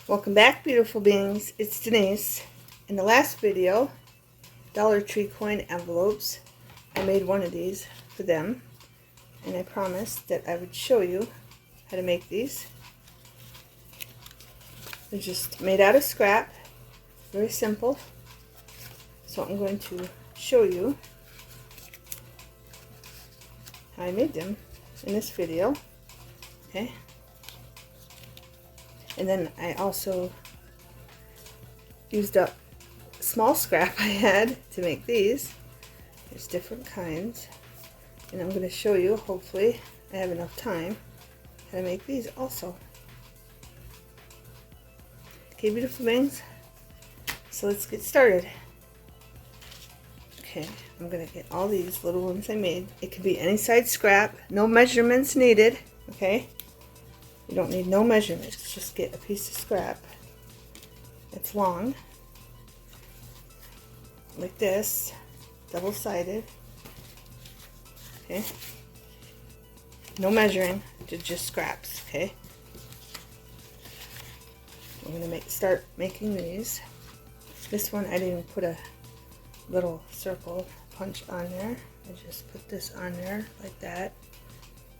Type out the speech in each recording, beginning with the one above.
Welcome back, beautiful beings. It's Denise. In the last video, Dollar Tree coin envelopes, I made one of these for them, and I promised that I would show you how to make these. They're just made out of scrap, very simple. So I'm going to show you how I made them in this video. Okay. And then I also used up small scrap I had to make these. There's different kinds. And I'm going to show you, hopefully I have enough time, how to make these also. Okay, beautiful beings. So let's get started. Okay, I'm going to get all these little ones I made. It could be any size scrap, no measurements needed, okay? You don't need no measurements, just get a piece of scrap that's long, like this, double-sided, okay? No measuring, just scraps, okay? I'm going to start making these. This one I didn't put a little circle punch on there. I just put this on there like that.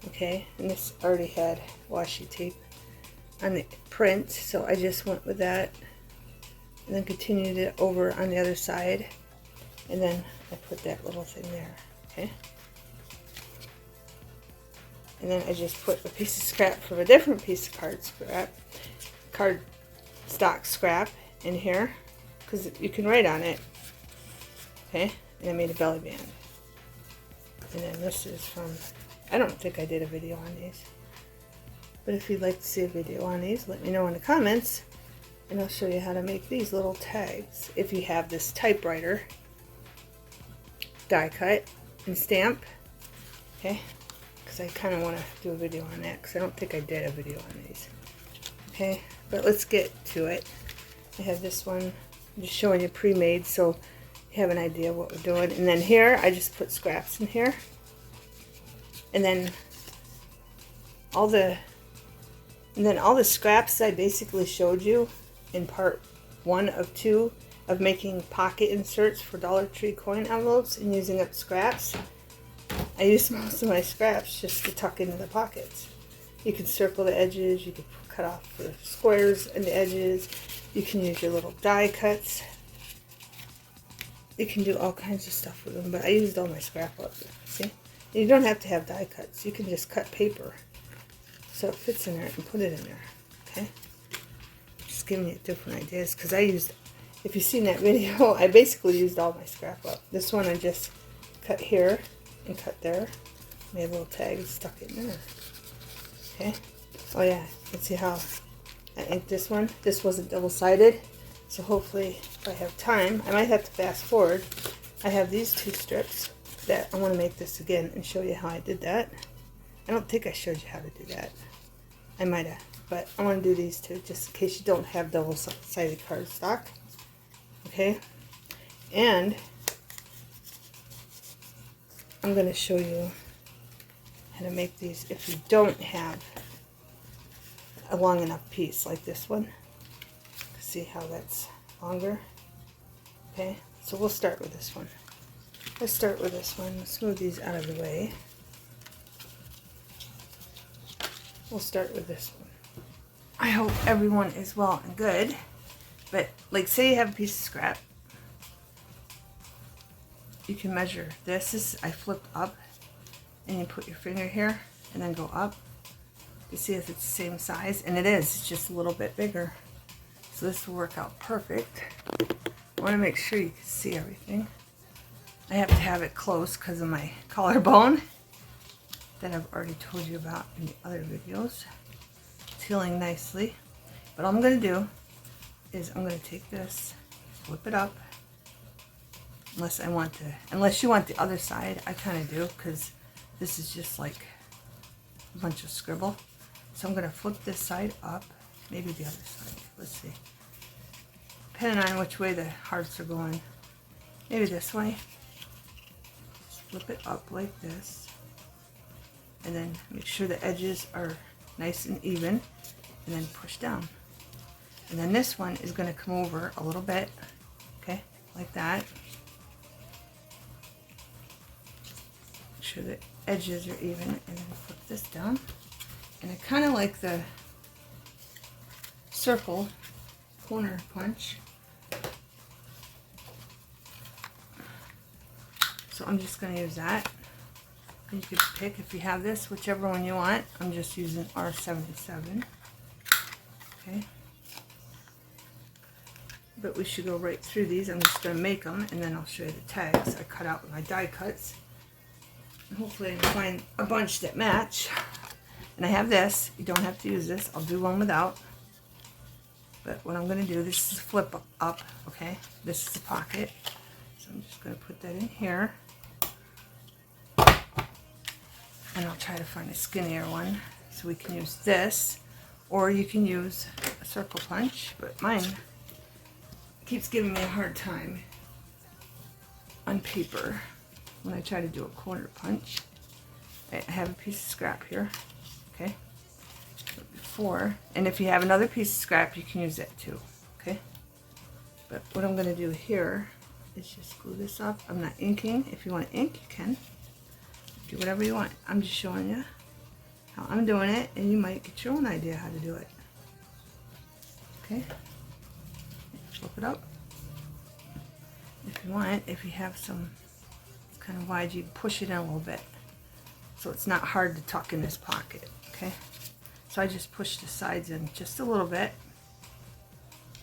Okay, and this already had washi tape on the print, so I just went with that and then continued it over on the other side, and then I put that little thing there. Okay, and then I just put a piece of scrap from a different piece of card stock scrap in here, because you can write on it. Okay, and I made a belly band, and then this is from, I don't think I did a video on these, but if you'd like to see a video on these, let me know in the comments, and I'll show you how to make these little tags if you have this typewriter, die cut and stamp. Okay, because I kind of want to do a video on that, because I don't think I did a video on these. Okay, but let's get to it. I have this one, I'm just showing you pre-made so you have an idea of what we're doing. And then here I just put scraps in here. And then all the scraps I basically showed you in part 1 of 2 of making pocket inserts for Dollar Tree coin envelopes and using up scraps. I used most of my scraps just to tuck into the pockets. You can circle the edges, you can cut off the squares and the edges, you can use your little die cuts. You can do all kinds of stuff with them, but I used all my scrap up. See? You don't have to have die cuts. You can just cut paper so it fits in there and put it in there. Okay? Just giving you different ideas, because I used, if you've seen that video, I basically used all my scrap up. This one I just cut here and cut there. Made a little tag and stuck it in there. Okay? Oh yeah, you can see how I inked this one. This wasn't double-sided, so hopefully if I have time, I might have to fast forward. I have these 2 strips that I want to make this again and show you how I did that. I don't think I showed you how to do that. I might have, but I want to do these 2 just in case you don't have double-sided cardstock. Okay, and I'm going to show you how to make these if you don't have a long enough piece like this one. See how that's longer? Okay, so we'll start with this one. Let's start with this one. Let's move these out of the way. We'll start with this one. I hope everyone is well and good, but like say you have a piece of scrap, you can measure this. I flipped up, and you put your finger here and then go up. You see if it's the same size, and it is. It's just a little bit bigger. So this will work out perfect. I want to make sure you can see everything. I have to have it close because of my collarbone that I've already told you about in the other videos. It's healing nicely. But all I'm going to do is I'm going to take this, flip it up, unless you want the other side. I kind of do, because this is just like a bunch of scribble. So I'm going to flip this side up, maybe the other side. Let's see. Depending on which way the hearts are going. Maybe this way. Just flip it up like this. And then make sure the edges are nice and even. And then push down. And then this one is going to come over a little bit, okay, like that. Make sure the edges are even, and then flip this down. And I kind of like the circle corner punch. So I'm just going to use that. And you can pick, if you have this, whichever one you want. I'm just using R77. Okay. But we should go right through these. I'm just going to make them, and then I'll show you the tags I cut out with my die cuts. And hopefully I can find a bunch that match. And I have this. You don't have to use this. I'll do one without. But what I'm going to do, this is flip up, okay? This is the pocket. So I'm just going to put that in here. And I'll try to find a skinnier one. So we can use this. Or you can use a circle punch. But mine keeps giving me a hard time on paper when I try to do a corner punch. I have a piece of scrap here, okay? But before, and if you have another piece of scrap, you can use that too, okay? But what I'm going to do here is just glue this up. I'm not inking. If you want to ink, you can. Do whatever you want. I'm just showing you how I'm doing it, and you might get your own idea how to do it. Okay? Flip it up. If you want, if you have some, it's kind of wide, you can push it in a little bit. So it's not hard to tuck in this pocket, okay? So I just push the sides in just a little bit.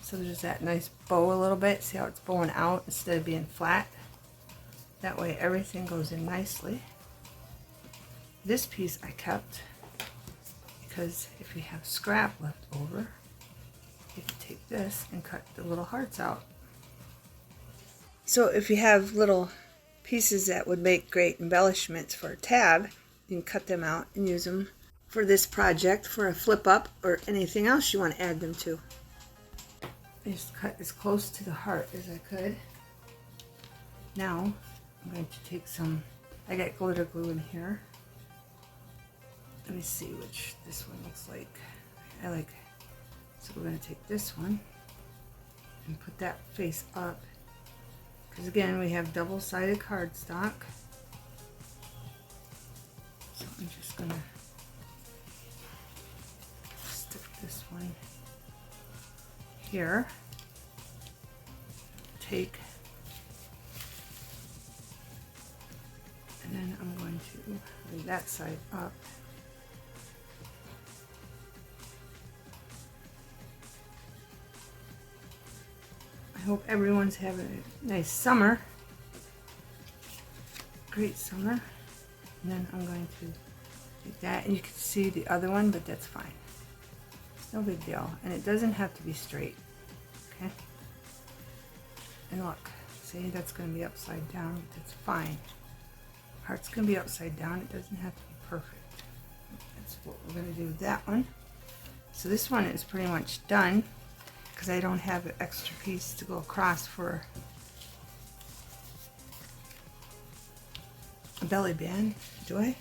So there's that nice bow a little bit. See how it's bowing out instead of being flat? That way everything goes in nicely. This piece I kept because if you have scrap left over, you can take this and cut the little hearts out. So if you have little pieces that would make great embellishments for a tab, you can cut them out and use them for this project, for a flip up, or anything else you want to add them to. I just cut as close to the heart as I could. Now I'm going to take some, I got glitter glue in here. Let me see which this one looks like. I like, so we're going to take this one and put that face up. Because again, we have double-sided cardstock. So I'm just going to stick this one here. Take, and then I'm going to lay that side up. I hope everyone's having a nice summer. Great summer. And then I'm going to take that, and you can see the other one, but that's fine. It's no big deal. And it doesn't have to be straight. Okay? And look, see, that's going to be upside down, but that's fine. Heart's going to be upside down. It doesn't have to be perfect. That's what we're going to do with that one. So this one is pretty much done, because I don't have an extra piece to go across for a belly band, do I?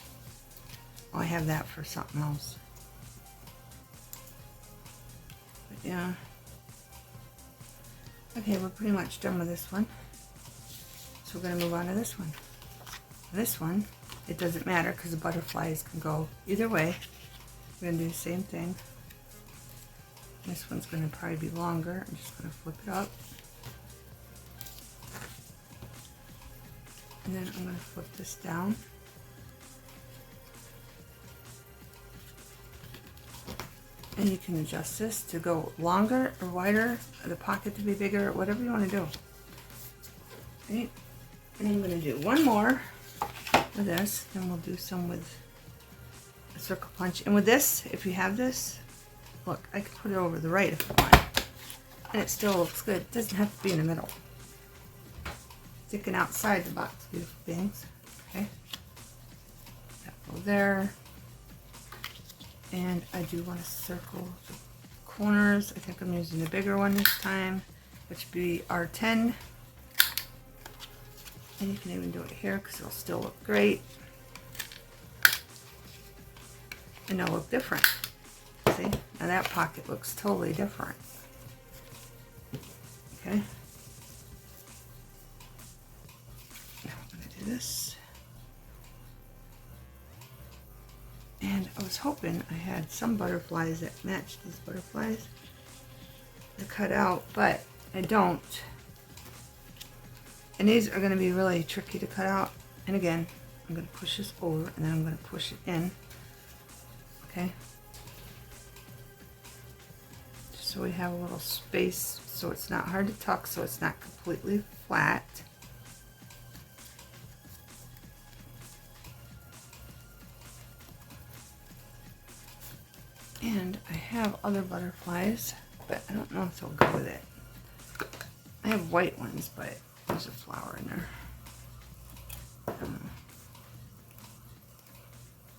Oh, I have that for something else. But yeah. Okay, we're pretty much done with this one. So we're going to move on to this one. This one, it doesn't matter because the butterflies can go either way. We're going to do the same thing. This one's going to probably be longer. I'm just going to flip it up. And then I'm going to flip this down. And you can adjust this to go longer or wider, or the pocket to be bigger, whatever you want to do. Okay. And I'm going to do one more with this, then we'll do some with a circle punch. And with this, if you have this, look, I can put it over the right if I want. And it still looks good. It doesn't have to be in the middle. Sticking outside the box, beautiful things. Okay. That go there. And I do want to circle the corners. I think I'm using the bigger one this time, which would be R10. And you can even do it here because it'll still look great. And it'll look different. See? Now that pocket looks totally different. Okay. Now I'm going to do this. And I was hoping I had some butterflies that matched these butterflies to cut out, but I don't. And these are going to be really tricky to cut out. And again, I'm going to push this over and then I'm going to push it in. Okay. Just so we have a little space so it's not hard to tuck, so it's not completely flat. And I have other butterflies, but I don't know if they'll go with it. I have white ones, but there's a flower in there.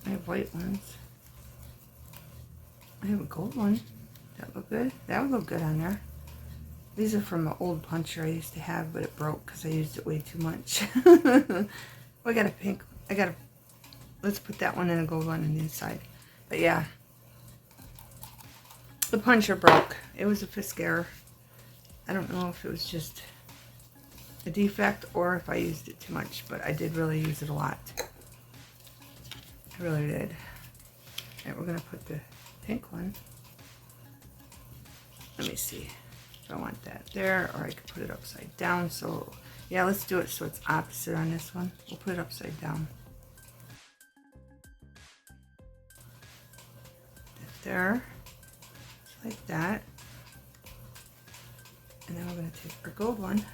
I have white ones. I have a gold one. That look good? That would look good on there. These are from an old puncher I used to have, but it broke because I used it way too much. Well, I got a pink. Let's put that one and a gold one on the inside. But yeah, the puncher broke. It was a Fisk error. I don't know if it was just a defect or if I used it too much, but I did really use it a lot. I really did. Alright, we're going to put the pink one. Let me see if I want that there, or I could put it upside down. So yeah, let's do it so it's opposite on this one. We'll put it upside down. There, just like that. And then we're going to take our gold one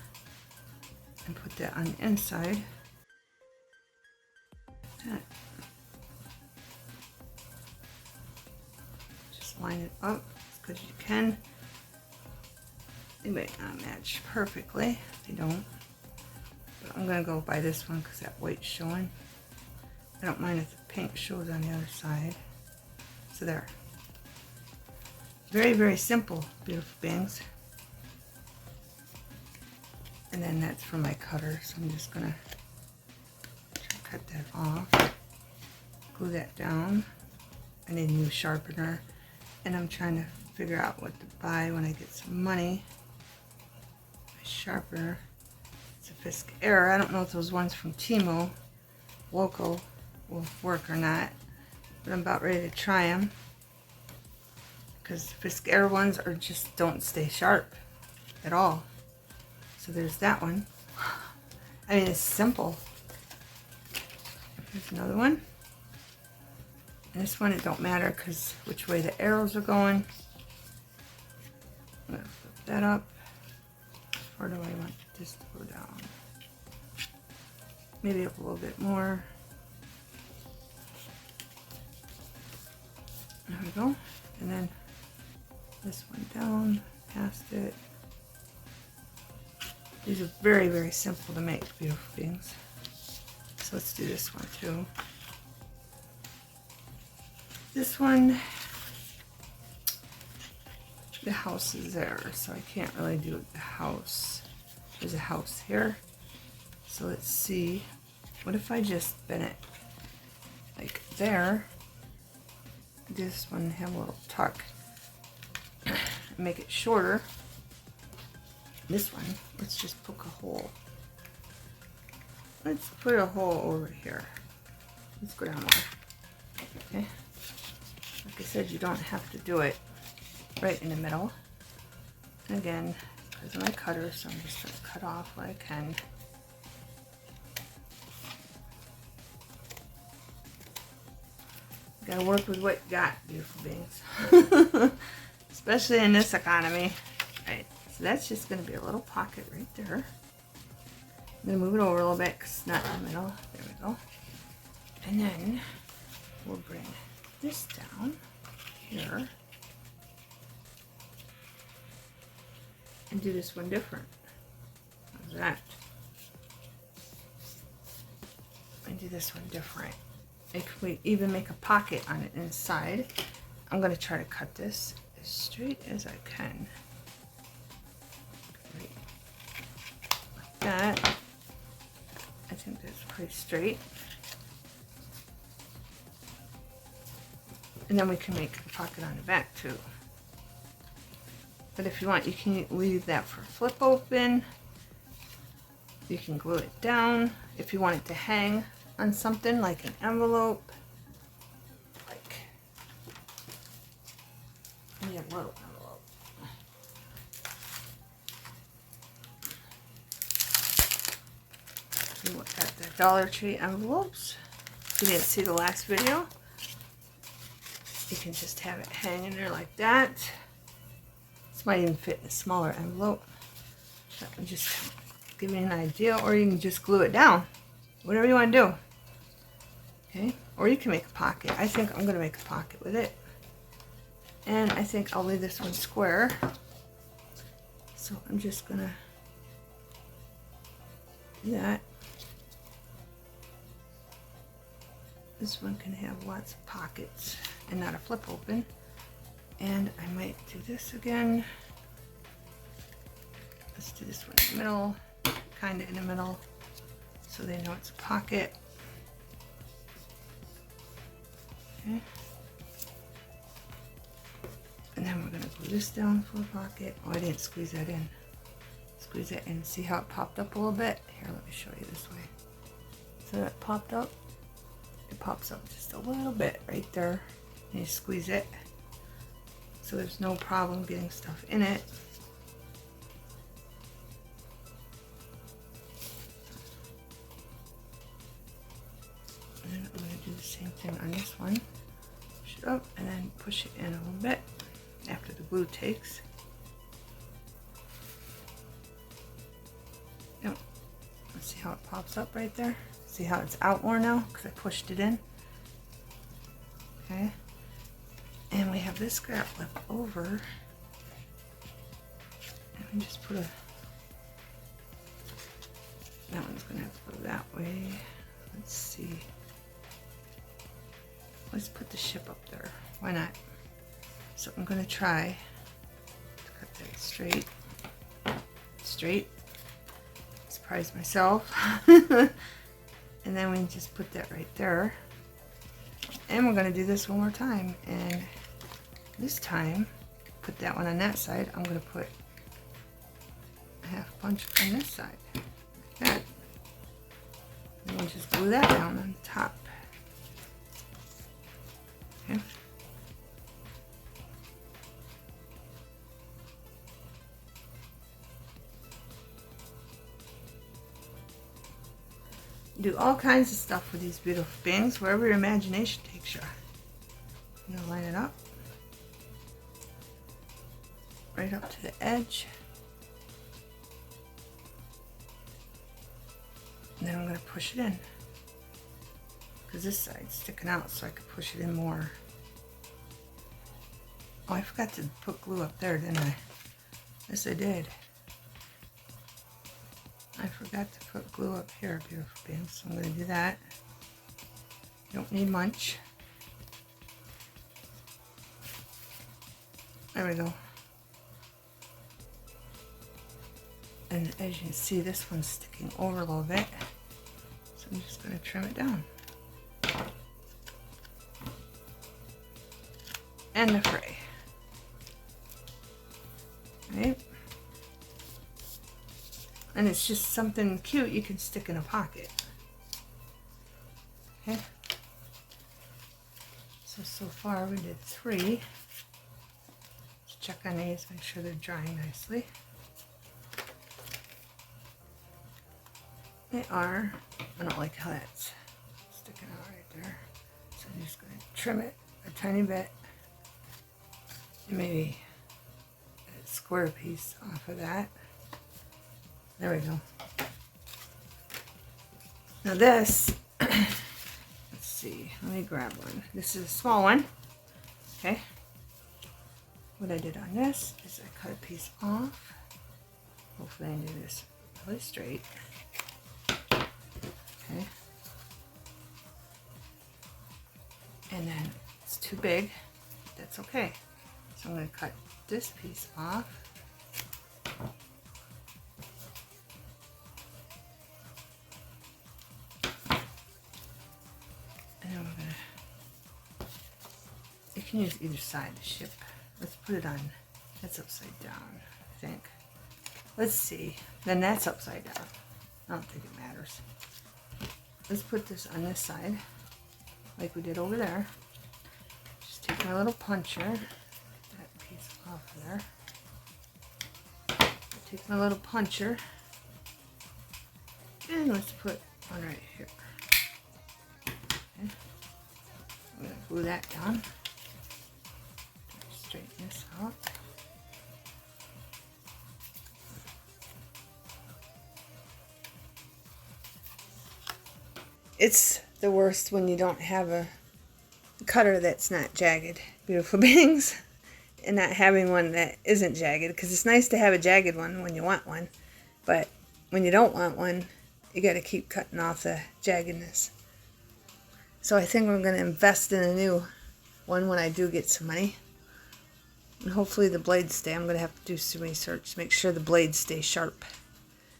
and put that on the inside. Like that. Just line it up as good as you can. They might not match perfectly. They don't. But I'm going to go by this one because that white's showing. I don't mind if the pink shows on the other side. So there. Very, very simple, beautiful bangs. And then that's for my cutter, so I'm just going to cut that off. Glue that down. I need a new sharpener. And I'm trying to figure out what to buy when I get some money. My sharpener. It's a Fisk error. I don't know if those ones from Temu local will work or not. But I'm about ready to try them. Because Fisk error ones are just don't stay sharp at all. So there's that one. I mean, it's simple. Here's another one. And this one, it don't matter because which way the arrows are going. I'm going to flip that up. Or do I want this to go down? Maybe up a little bit more. There we go. And then this one down, past it. These are very, very simple to make, beautiful things. So let's do this one too. This one, the house is there, so I can't really do the house. There's a house here. So let's see. What if I just bend it like there? This one have a little tuck. Make it shorter. This one, let's just poke a hole. Let's put a hole over here. Let's go down more. Okay. Like I said, you don't have to do it right in the middle. And again, because of my cutter, so I'm just going to cut off what I can. You gotta work with what you got, beautiful beings. Especially in this economy. Right. So that's just going to be a little pocket right there. I'm going to move it over a little bit because it's not in the middle. There we go. And then we'll bring this down here and do this one different. How's that? And do this one different. We even make a pocket on it inside. I'm going to try to cut this as straight as I can. Like that. I think that's pretty straight. And then we can make a pocket on the back too. But if you want, you can leave that for flip open. You can glue it down. If you want it to hang on something like an envelope, like maybe a little envelope. You look at the Dollar Tree envelopes. If you didn't see the last video, you can just have it hang in there like that. This might even fit in a smaller envelope. That would just give you an idea, or you can just glue it down. Whatever you want to do. Okay? Or you can make a pocket. I think I'm going to make a pocket with it. And I think I'll leave this one square. So I'm just going to do that. This one can have lots of pockets and not a flip open. And I might do this again. Let's do this one in the middle, kind of in the middle, so they know it's a pocket. Okay. And then we're going to glue this down for a pocket. Oh, I didn't squeeze that in. Squeeze it in. See how it popped up a little bit? Here, let me show you this way. So that popped up. It pops up just a little bit right there. And you squeeze it. So there's no problem getting stuff in it. And then I'm going to do the same thing on this one. Push it up and then push it in a little bit after the glue takes. Yep. Let's see how it pops up right there. See how it's out more now because I pushed it in. Okay. And we have this scrap left over. And we just put a, that one's gonna have to go that way. Let's see. Let's put the ship up there. Why not? So I'm gonna try to cut that straight. Straight. Surprise myself. And then we just put that right there. And we're gonna do this one more time. And this time, put that one on that side. I'm gonna put a half punch on this side, like that. And we'll just glue that down on the top. Okay. Do all kinds of stuff with these beautiful things, wherever your imagination takes you. I'm gonna line it up. Right up to the edge. And then I'm going to push it in. Because this side's sticking out, so I could push it in more. Oh, I forgot to put glue up there, didn't I? Yes, I did. I forgot to put glue up here, beautiful things. So I'm going to do that. You don't need much. There we go. And as you can see, this one's sticking over a little bit. So I'm just going to trim it down. And the fray. Right? And it's just something cute you can stick in a pocket. Okay? So far we did 3. Let's check on these, make sure they're drying nicely. They are. I don't like how that's sticking out right there. So I'm just going to trim it a tiny bit. And maybe a square piece off of that. There we go. Now this, let's see, let me grab one. This is a small one. Okay. What I did on this is I cut a piece off. Hopefully I do this really straight. Okay. And then it's too big. That's okay. So I'm going to cut this piece off. And then we're going to, you can use either side to ship. Let's put it on That's upside down, I think. Let's see. Then that's upside down. I don't think it matters. Let's put this on this side, like we did over there. Just take my little puncher, get that piece off of there. Take my little puncher, and let's put one right here. Okay. I'm going to glue that down. Straighten this out. It's the worst when you don't have a cutter that's not jagged, beautiful beings, and not having one that isn't jagged, because it's nice to have a jagged one when you want one, but when you don't want one, you got to keep cutting off the jaggedness. So I think I'm going to invest in a new one when I do get some money, and hopefully the blades stay. I'm going to have to do some research to make sure the blades stay sharp,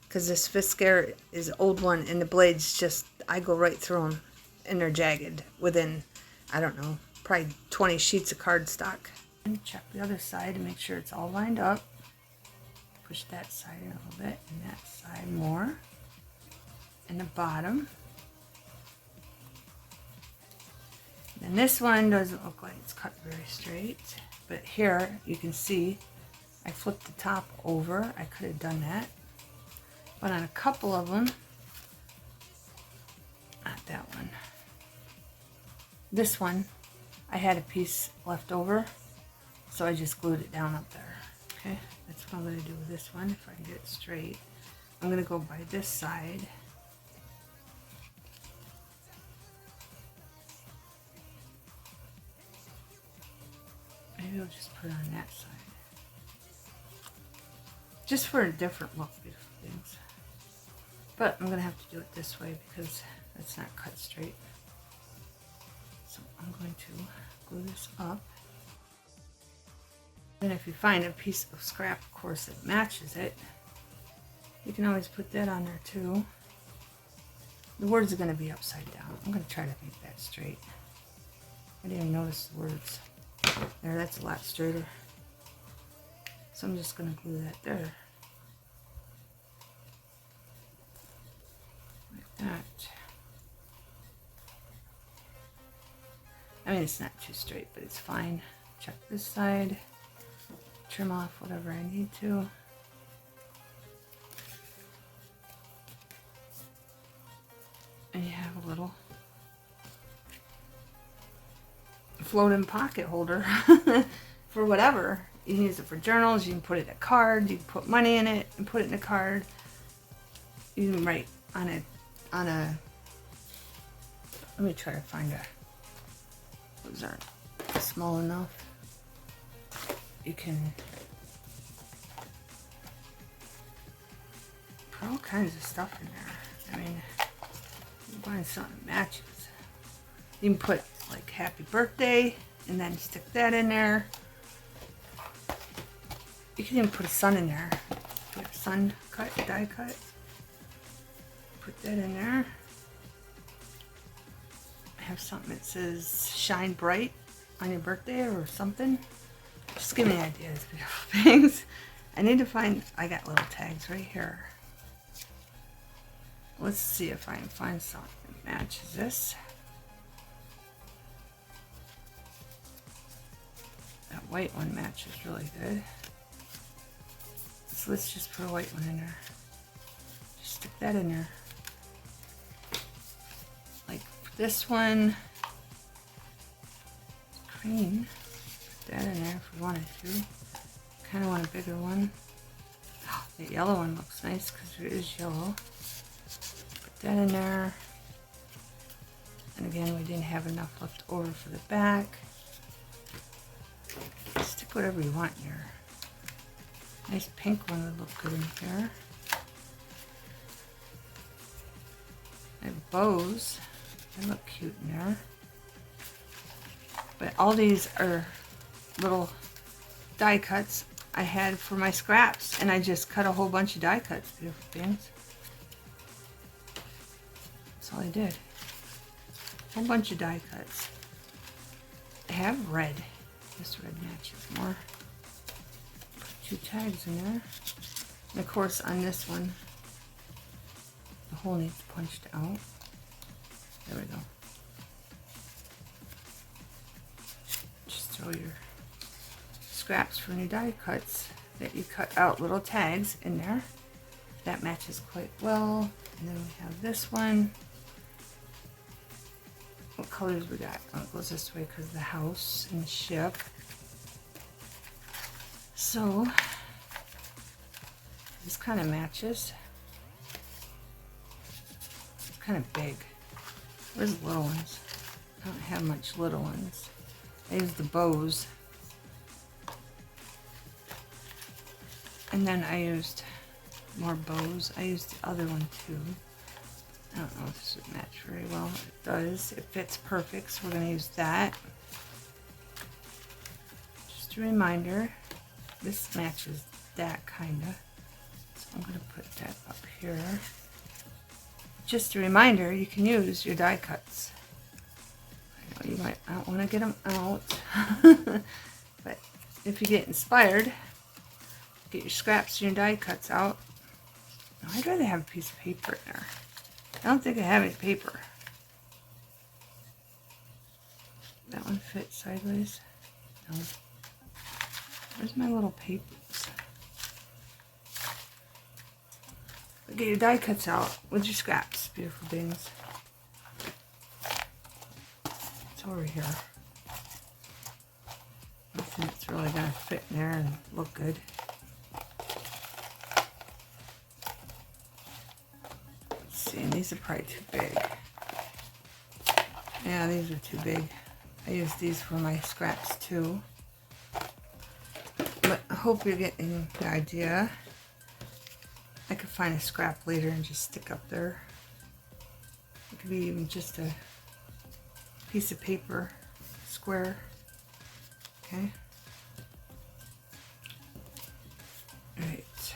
because this Fiskars is an old one, and the blades just, I go right through them, and they're jagged within, I don't know, probably 20 sheets of cardstock. And check the other side to make sure it's all lined up. Push that side in a little bit, and that side more. And the bottom. And this one doesn't look like it's cut very straight, but here you can see I flipped the top over. I could have done that. But on a couple of them, not that one. This one, I had a piece left over, so I just glued it down up there. Okay, that's what I'm going to do with this one, if I can get it straight. I'm going to go by this side. Maybe I'll just put it on that side. Just for a different look, beautiful things. But I'm going to have to do it this way because that's not cut straight. So I'm going to glue this up. Then if you find a piece of scrap, of course, that matches it, you can always put that on there too. The words are going to be upside down. I'm going to try to make that straight. I didn't even notice the words. There, that's a lot straighter. So I'm just going to glue that there. Like that. I mean, it's not too straight, but it's fine. Check this side. Trim off whatever I need to. And you have a little floating pocket holder for whatever. You can use it for journals, you can put it in a card, you can put money in it and put it in a card. You can write on a let me try to find a, those aren't small enough. You can put all kinds of stuff in there. I mean, you find something that matches. You can put like happy birthday and then stick that in there. You can even put a sun in there. Put a sun cut, die cut. Put that in there. I have something that says shine bright on your birthday or something. Just give me ideas, beautiful things. I need to find, I got little tags right here. Let's see if I can find something that matches this. That white one matches really good. So let's just put a white one in there. Just stick that in there. Like this one, cream. Put that in there if we wanted to. Kind of want a bigger one. Oh, the yellow one looks nice because it is yellow. Put that in there. And again, we didn't have enough left over for the back. Stick whatever you want in here. Nice pink one would look good in here. I have bows. They look cute in there. But all these are little die cuts I had for my scraps, and I just cut a whole bunch of die cuts, beautiful things. That's all I did. A whole bunch of die cuts. I have red. This red matches more. 2 tags in there. And of course on this one, the hole needs punched out. There we go. Just throw your scraps from your die cuts that you cut out little tags in there. That matches quite well. And then we have this one. What colors we got? Oh, it goes this way because of the house and the ship. So this kind of matches. It's kind of big. Where's the little ones? I don't have much little ones. I use the bows. And then I used more bows. I used the other one too. I don't know if this would match very well. It does. It fits perfect, so we're going to use that. Just a reminder, this matches that kind of. So I'm going to put that up here. Just a reminder, you can use your die cuts. I know you might not want to get them out, but if you get inspired, get your scraps and your die cuts out. I'd rather have a piece of paper in there. I don't think I have any paper. That one fits sideways. No. Where's my little papers? Get your die cuts out with your scraps, beautiful things. It's over here. Nothing that's really gonna fit in there and look good. Let's see, and these are probably too big. Yeah, these are too big. I use these for my scraps too. But I hope you're getting the idea. I could find a scrap later and just stick up there. It could be even just a piece of paper, square. Okay. Alright.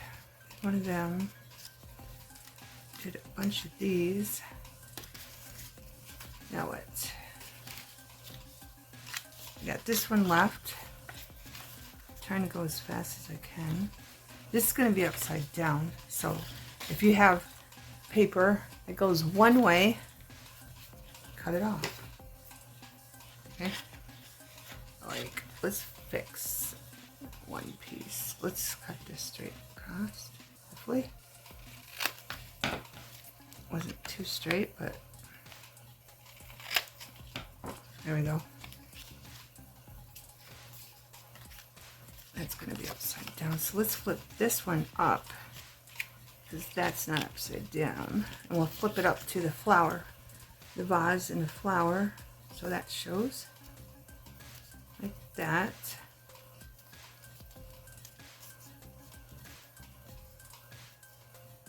One of them. Did a bunch of these. Now what? I got this one left. I'm trying to go as fast as I can. This is going to be upside down, so if you have paper that goes one way, cut it off. Okay? Like, let's fix one piece. Let's cut this straight across, hopefully. Wasn't too straight, but there we go. That's going to be upside down. So let's flip this one up, because that's not upside down. And we'll flip it up to the flower, the vase and the flower, so that shows like that.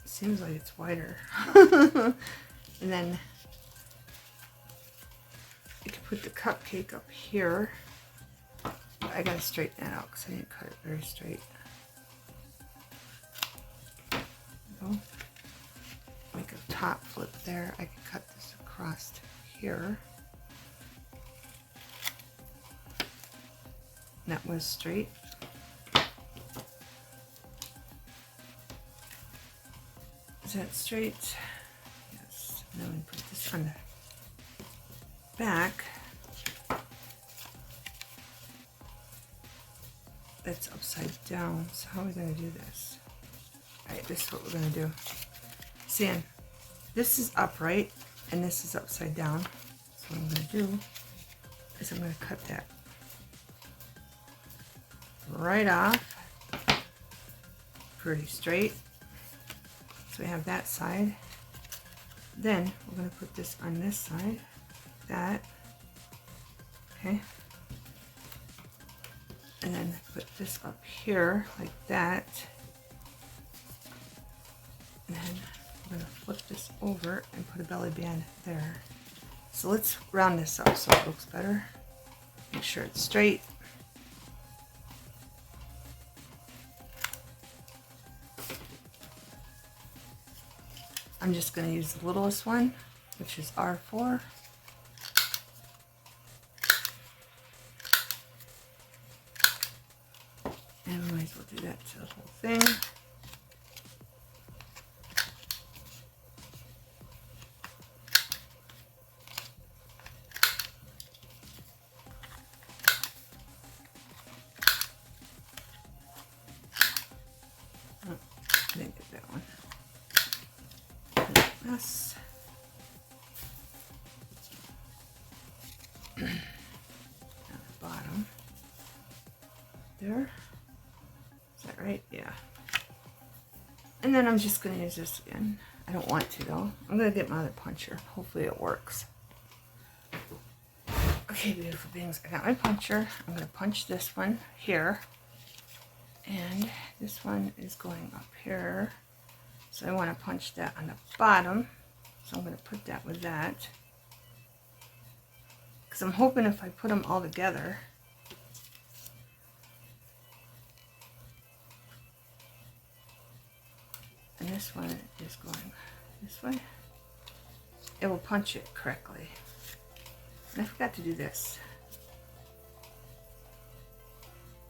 Seems like it's wider. And then you can put the cupcake up here. I gotta straighten that out because I didn't cut it very straight. There we go. Make a top flip there. I can cut this across to here. And that was straight. Is that straight? Yes. And then we put this on the back. That's upside down, so how are we going to do this? Alright, this is what we're going to do. See, this is upright, and this is upside down. So what I'm going to do is I'm going to cut that right off, pretty straight. So we have that side. Then we're going to put this on this side, like that. Okay. And then put this up here like that. And then we're going to flip this over and put a belly band there. So let's round this up so it looks better. Make sure it's straight. I'm just going to use the littlest one, which is R4. And we might as well do that the whole thing. Oh, I didn't get that one. Mess. At the bottom. There. Is that right? Yeah. And then I'm just going to use this again. I don't want to though. I'm going to get my other puncher. Hopefully it works. Okay, beautiful beings. I got my puncher. I'm going to punch this one here. And this one is going up here. So I want to punch that on the bottom. So I'm going to put that with that. Because I'm hoping if I put them all together, and this one is going this way, it will punch it correctly. And I forgot to do this.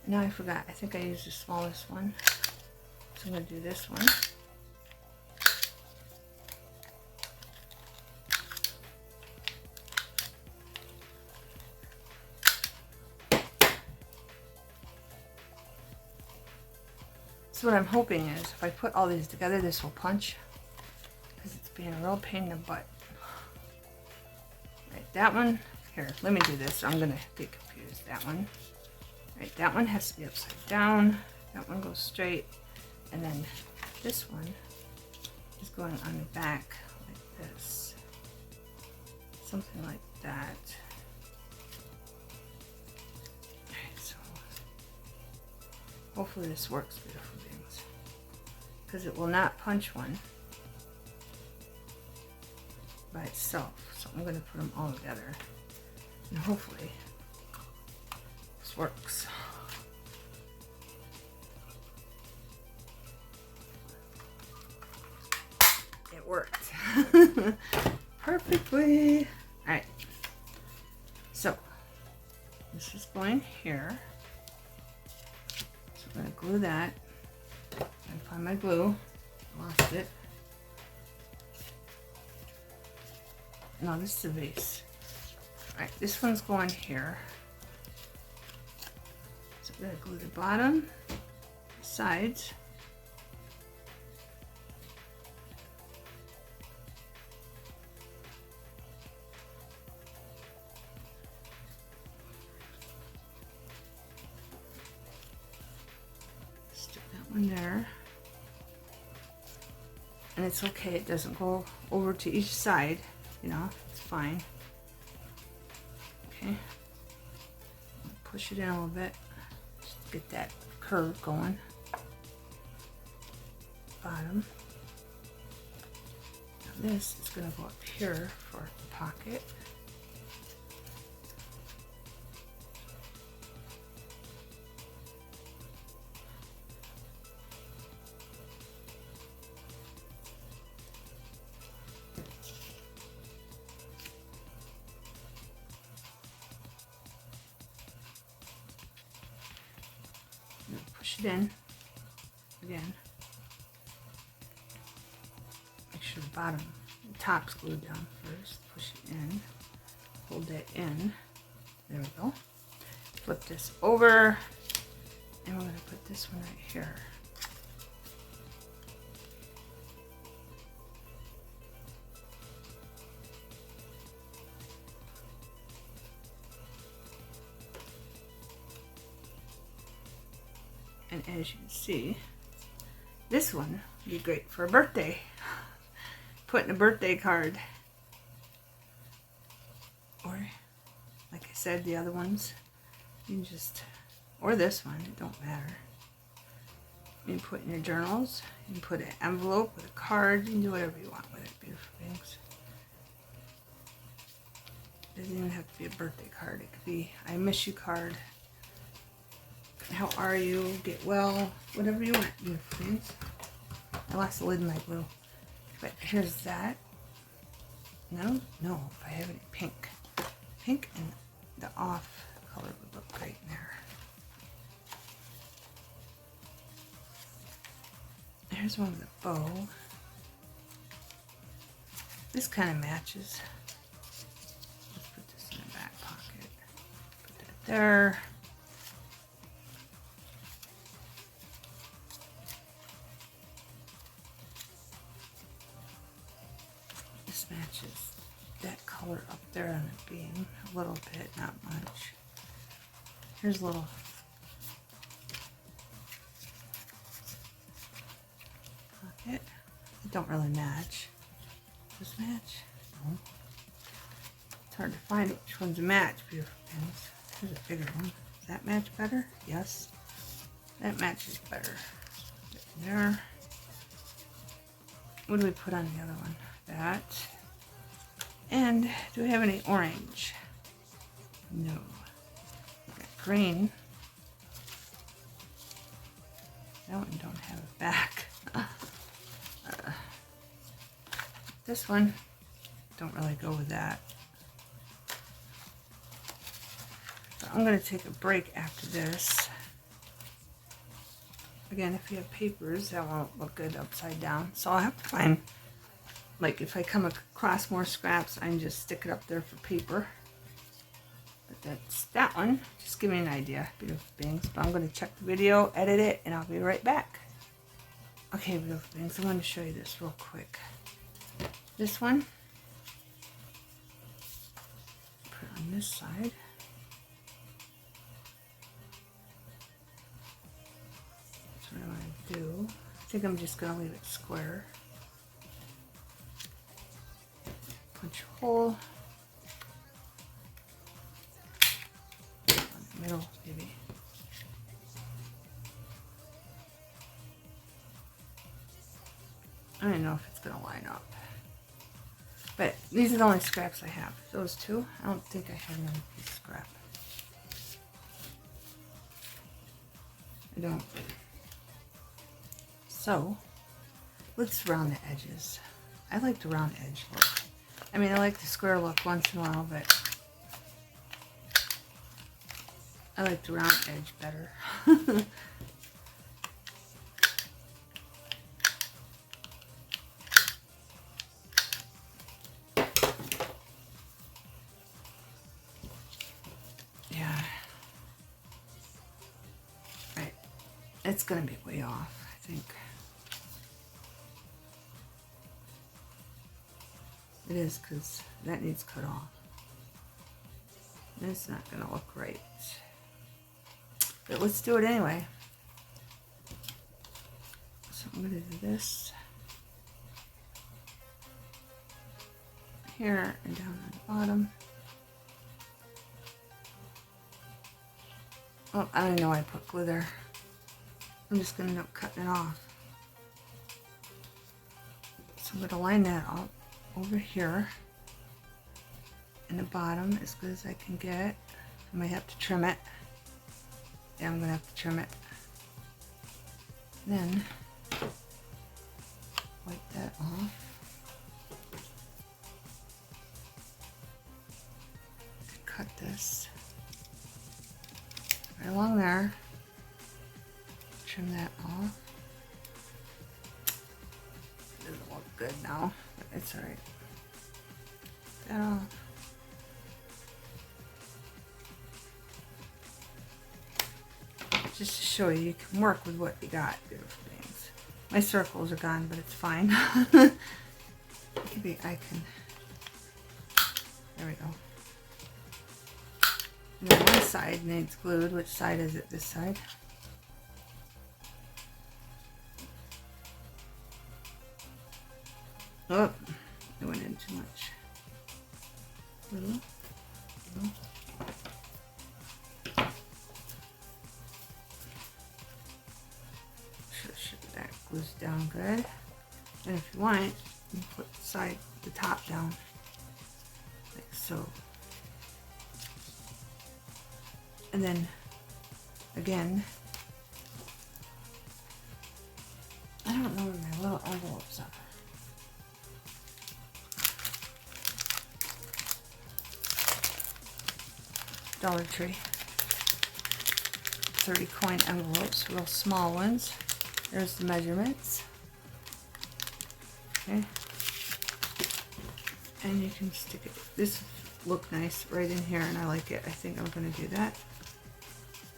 No, I forgot. I think I used the smallest one. So I'm going to do this one. So what I'm hoping is if I put all these together, this will punch. Because it's being a real pain in the butt. Right, that one. Here, let me do this. I'm going to get confused. That one. Right, that one has to be upside down. That one goes straight. And then this one is going on the back like this. Something like that. Alright, so hopefully this works, beautiful beings. Because it will not punch one by itself. So I'm going to put them all together. And hopefully this works. It worked. Perfectly. Alright. So this is going here. So I'm going to glue that. And find my glue. Lost it. No, this is the base. Alright, this one's going here. So I'm going to glue the bottom, sides. Stick that one there. And it's okay, it doesn't go over to each side, you know, it's fine. Okay, push it in a little bit, just to get that curve going. Bottom. Now this is going to go up here for the pocket. Push it in again. Make sure the bottom, the top's glued down first. Push it in. Hold that in. There we go. Flip this over, and we're going to put this one right here. And as you can see, this one would be great for a birthday. Putting a birthday card. Or, like I said, the other ones, you can just, or this one, it don't matter. You can put in your journals, you can put an envelope with a card, you can do whatever you want with it, beautiful things. It doesn't even have to be a birthday card, it could be I miss you card. How are you? Get well. Whatever you want, beautiful things. I lost the lid in my glue. But here's that. No, if I have any pink. Pink and the off color would look great in there. Here's one with a bow. This kind of matches. Let's put this in the back pocket. Put that there. This matches that color up there on the beam a little bit, not much. Here's a little pocket. They don't really match. Does this match? No. It's hard to find which one's a match, beautiful things. Here's a bigger one. Does that match better? Yes. That matches better. Put it in there. What do we put on the other one? That. And do we have any orange? No. Got green. That one don't have a back. This one don't really go with that. So I'm going to take a break after this. Again, if you have papers, that won't look good upside down. So I'll have to find, like if I come across more scraps, I can just stick it up there for paper. But that's that one. Just give me an idea, beautiful beings. But I'm going to check the video, edit it, and I'll be right back. Okay, beautiful beings, I'm going to show you this real quick. This one, put it on this side. That's what I want to do. I think I'm just going to leave it square. Punch a hole. In the middle, maybe. I don't know if it's going to line up. But these are the only scraps I have. Those two. I don't think I have another piece of scrap. I don't. So, let's round the edges. I like the round edge look. I mean, I like the square look once in a while, but I like the round edge better. It's going to be way off, I think. It is, because that needs cut off. It's not going to look right. But let's do it anyway. So I'm going to do this here and down on the bottom. Oh, I don't know why I put glue there. I'm just going to end up cutting it off. So I'm going to line that up over here in the bottom as good as I can get. I might have to trim it. Yeah, I'm going to have to trim it. Then wipe that off. Cut this right along there. Trim that off. It doesn't look good now, but it's alright. That off. Just to show you, you can work with what you got, beautiful things. My circles are gone, but it's fine. Maybe I can. There we go. And then one side needs glued. Which side is it? This side? Oh, it went in too much. Glue. Glue. Sure that glues down good. And if you want, you can put the top down, like so. And then, again, I don't know where my little envelopes are. Dollar Tree. 30 coin envelopes, real small ones. There's the measurements. Okay. And you can stick it, this look nice right in here, and I like it. I think I'm going to do that.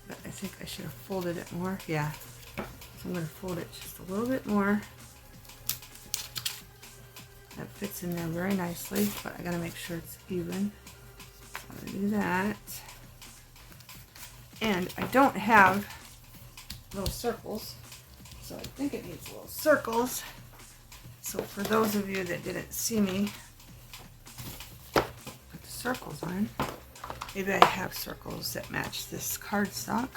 But I think I should have folded it more. Yeah. So I'm going to fold it just a little bit more. That fits in there very nicely, but I got to make sure it's even. So I'm going to do that. And I don't have little circles, so I think it needs little circles. So for those of you that didn't see me put the circles on, maybe I have circles that match this cardstock.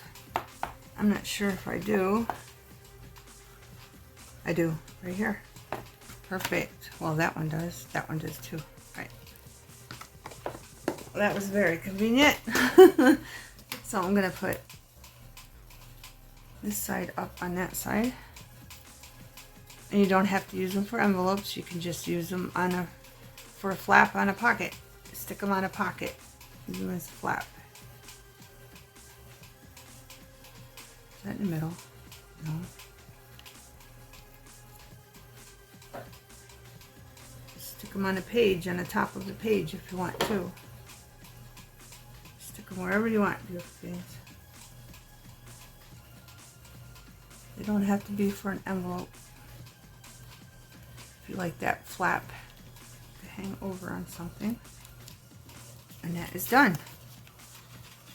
I'm not sure if I do. I do, right here. Perfect. Well, that one does. That one does too. Right. Well, that was very convenient. So I'm going to put this side up on that side. And you don't have to use them for envelopes. You can just use them on for a flap on a pocket. Stick them on a pocket. Use them as a flap. Is that in the middle? No. Stick them on a page, on the top of the page if you want to. Stick them wherever you want, beautiful things. They don't have to be for an envelope. If you like that flap to hang over on something. And that is done.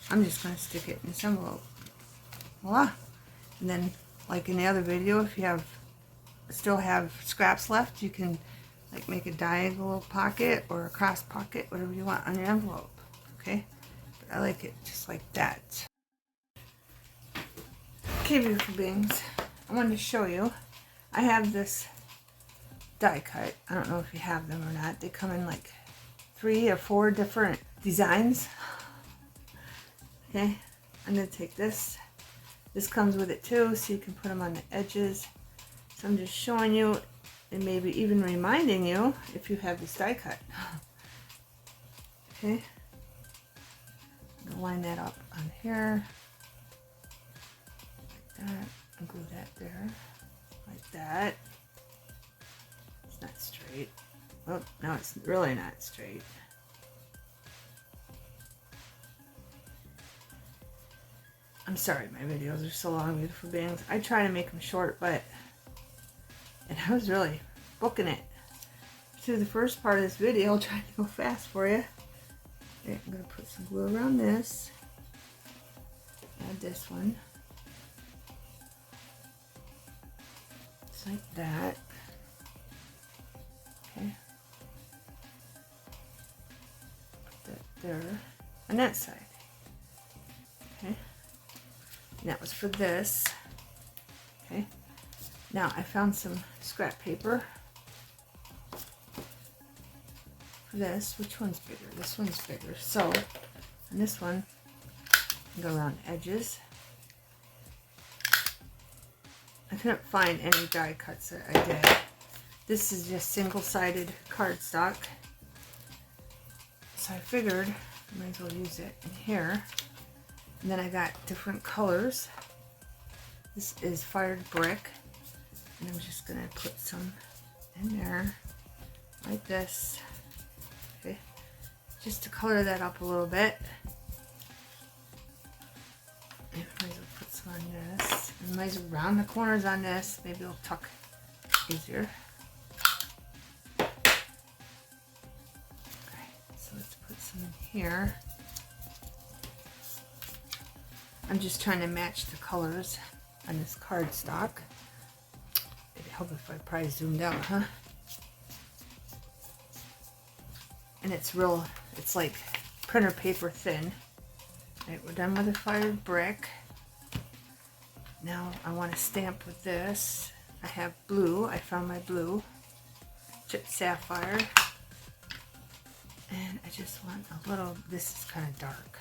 I'm just going to stick it in this envelope. Voila. And then, like in the other video, if you still have scraps left, you can like make a diagonal pocket or a cross pocket, whatever you want on your envelope. Okay? But I like it just like that. Okay, beautiful beings. I wanted to show you. I have this die cut. I don't know if you have them or not. They come in like 3 or 4 different designs. Okay, I'm going to take this. This comes with it too, so you can put them on the edges. So I'm just showing you, and maybe even reminding you if you have this die cut. Okay, I'm going to line that up on here. Like that, and glue that there. Like that. It's not straight. Oh, no, it's really not straight. I'm sorry, my videos are so long, beautiful beings. I try to make them short, and I was really booking it through the first part of this video, trying to go fast for you. Okay, I'm going to put some glue around this. Add this one. Just like that. Okay. Put that there. On that side. Okay. And that was for this. Okay. Now I found some scrap paper for this. Which one's bigger? This one's bigger. So on this one, go around the edges. I couldn't find any die cuts that I did. This is just single-sided cardstock. So I figured I might as well use it in here. And then I got different colors. This is fired brick. And I'm just going to put some in there like this. Okay. Just to color that up a little bit. And I might as well put some on this. And I might as well round the corners on this. Maybe it'll tuck easier. Okay. So let's put some in here. I'm just trying to match the colors on this cardstock. It'd help if I probably zoomed out, huh? And it's real, it's like printer paper thin. Alright, we're done with the fired brick. Now I want to stamp with this. I have blue, I found my blue. Chipped sapphire. And I just want a little, this is kind of dark.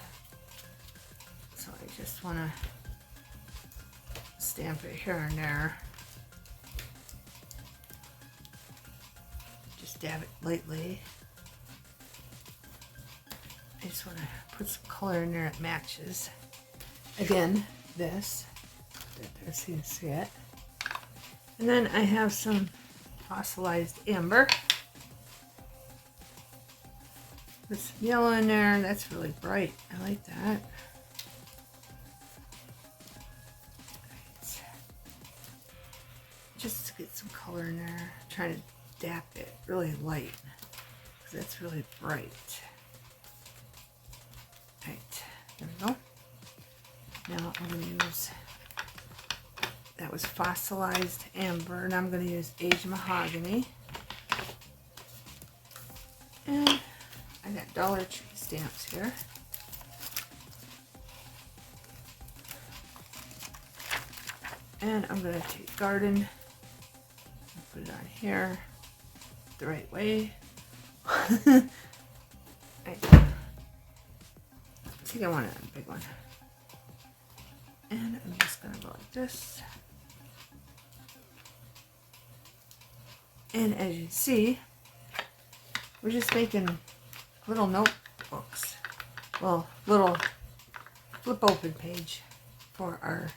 So I just want to stamp it here and there. Just dab it lightly. I just want to put some color in there that matches. Again, this. There, so you can see it. And then I have some fossilized amber. Put some yellow in there. That's really bright. I like that. Right. Just to get some color in there. Try to dap it really light because that's really bright. Right. There we go. Now I'm going to use, that was fossilized amber, and I'm going to use aged mahogany. And I got Dollar Tree stamps here. And I'm going to take garden and put it on here the right way. Right. I think I want it on a big one. And I'm just going to go like this. And as you can see, we're just making little notebooks. Well, little flip open page for our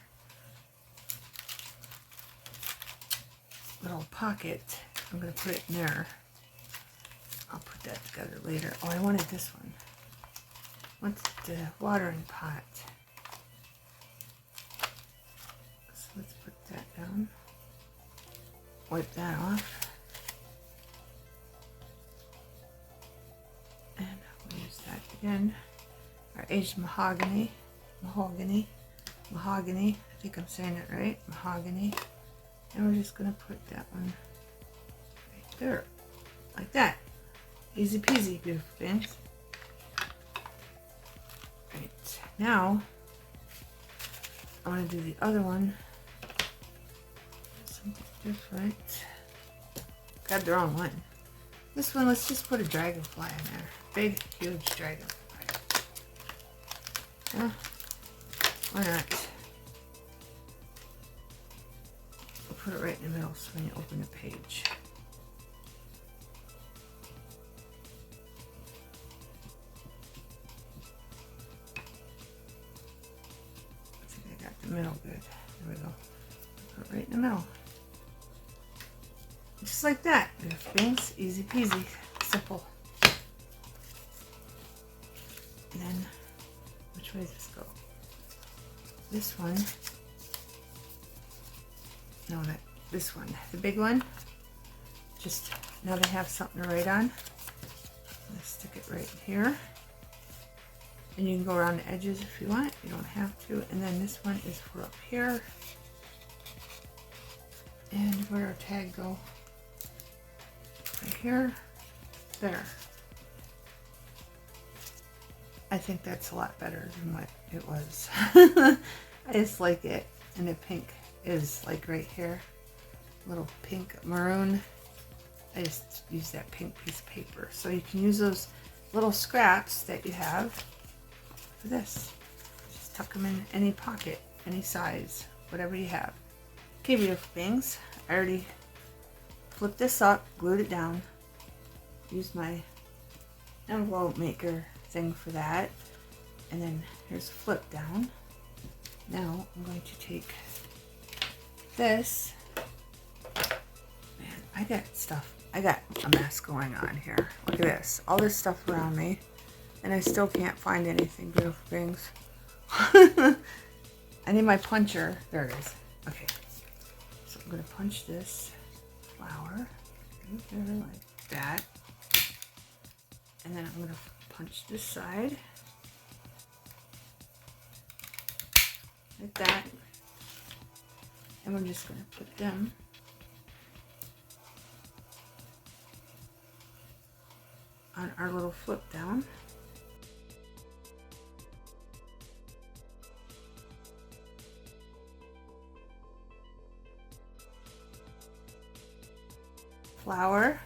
little pocket. I'm going to put it in there. I'll put that together later. Oh, I wanted this one. What's the watering pot? So let's put that down. Wipe that off. And we'll use that again. Our aged mahogany. I think I'm saying it right. Mahogany. And we're just going to put that one right there. Like that. Easy peasy, beautiful things. Right. Now, I want to do the other one. Something different. Got the wrong one. This one, let's just put a dragonfly in there. Big, huge dragonfly. Yeah. Why not? I'll put it right in the middle so when you open the page. I think I got the middle good. There we go. Put it right in the middle. Just like that. Beautiful things. Easy peasy. Simple. And then, which way does this go? This one. No, this one. The big one. Just, now they have something to write on. Let's stick it right here. And you can go around the edges if you want. You don't have to. And then this one is for up here. And where our tag go? Right here. There. I think that's a lot better than what it was. I just like it. And the pink is like right here. Little pink maroon. I just use that pink piece of paper. So you can use those little scraps that you have for this. Just tuck them in any pocket, any size, whatever you have. Okay, beautiful things. I already flipped this up, glued it down. Used my envelope maker thing for that. And then here's a flip down. Now I'm going to take this. Man, I got stuff. I got a mess going on here. Look at this. All this stuff around me. And I still can't find anything, beautiful things. I need my puncher. There it is. Okay. So I'm going to punch this flower right there like that. And then I'm going to punch this side. Like that. And we're just going to put them on our little flip down. Flower.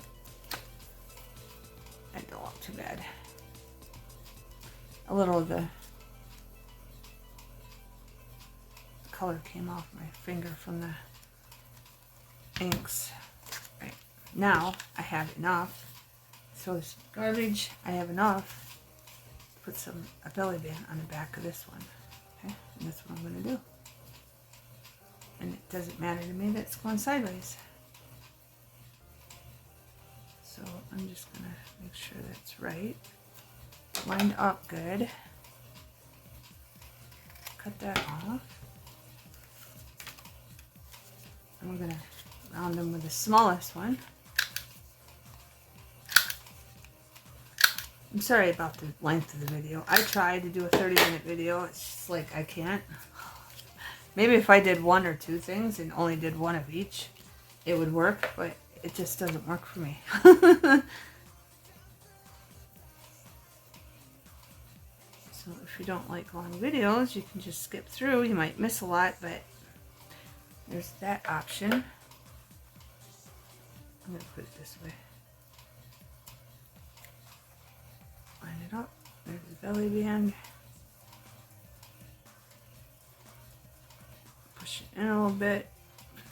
That don't look too bad. A little of the color came off my finger from the inks. Right. Now I have enough. So this garbage, I have enough to put a belly band on the back of this one. Okay, and that's what I'm going to do. And it doesn't matter to me that it's going sideways. I'm just gonna make sure that's right. Lined up good. Cut that off. And we're gonna round them with the smallest one. I'm sorry about the length of the video. I tried to do a 30-minute video. It's just like I can't. Maybe if I did one or two things and only did one of each, it would work, but it just doesn't work for me. So if you don't like long videos, you can just skip through. You might miss a lot, but there's that option. I'm going to put it this way. Line it up. There's the belly band. Push it in a little bit.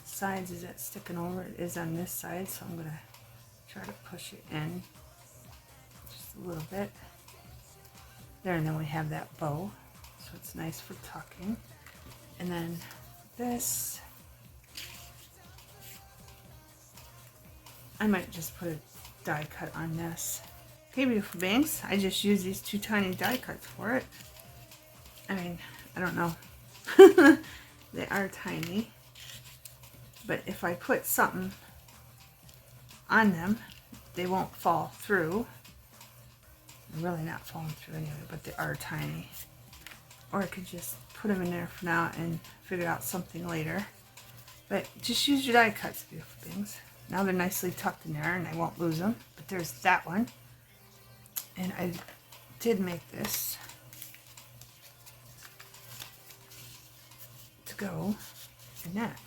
Sides, is that sticking over? It is on this side, so I'm going to try to push it in just a little bit. There, and then we have that bow, so it's nice for tucking. And then this, I might just put a die cut on this. Okay, beautiful bangs, I just use these 2 tiny die cuts for it. I mean, I don't know. They are tiny, but if I put something on them, they won't fall through. They're really not falling through anyway, but they are tiny. Or I could just put them in there for now and figure out something later. But just use your die cuts, beautiful things. Now they're nicely tucked in there and I won't lose them. But there's that one. And I did make this to go in that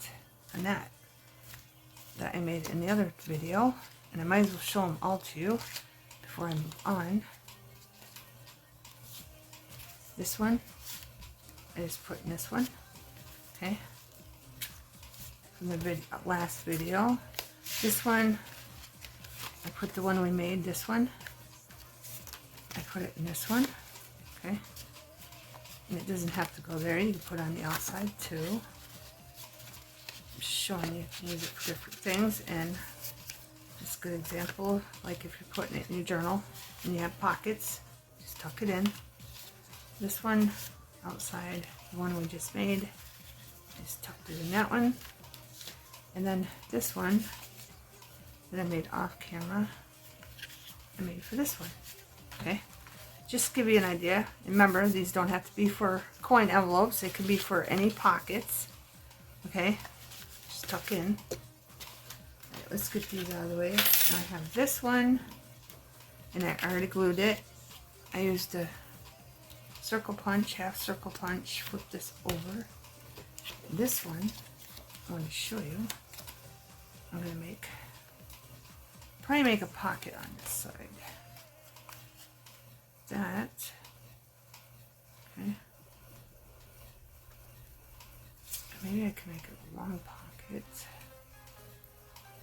I made in the other video. And I might as well show them all to you before I move on. This one, I just put in this one, okay, from the last video. This one, I put the one we made, this one, I put it in this one, okay, and it doesn't have to go there, you can put it on the outside too. I'm showing you can use it for different things, and just a good example, like if you're putting it in your journal and you have pockets, just tuck it in. This one outside, the one we just made, just tucked it in that one. And then this one that I made off camera, I made for this one. Okay, just to give you an idea. Remember, these don't have to be for coin envelopes, they can be for any pockets. Okay, just tuck in. Alright, let's get these out of the way. Now I have this one, and I already glued it. I used a circle punch, half circle punch, flip this over. This one, I want to show you. I'm going to probably make a pocket on this side. That, okay. Maybe I can make a long pocket,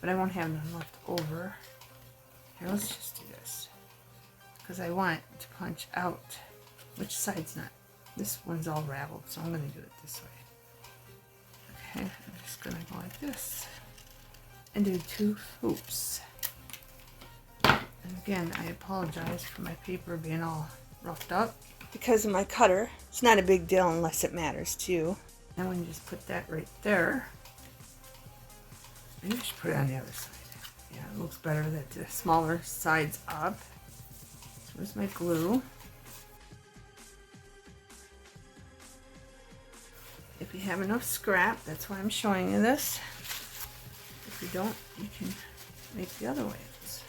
but I won't have none left over. Here, let's just do this, because I want to punch out. Which side's not? This one's all raveled, so I'm going to do it this way. Okay, I'm just going to go like this and do 2 hoops. And again, I apologize for my paper being all roughed up because of my cutter. It's not a big deal unless it matters to you. And when you just put that right there, maybe I should put it on the other side. Yeah, it looks better that the smaller side's up. So where's my glue? If you have enough scrap, that's why I'm showing you this. If you don't, you can make the other ways.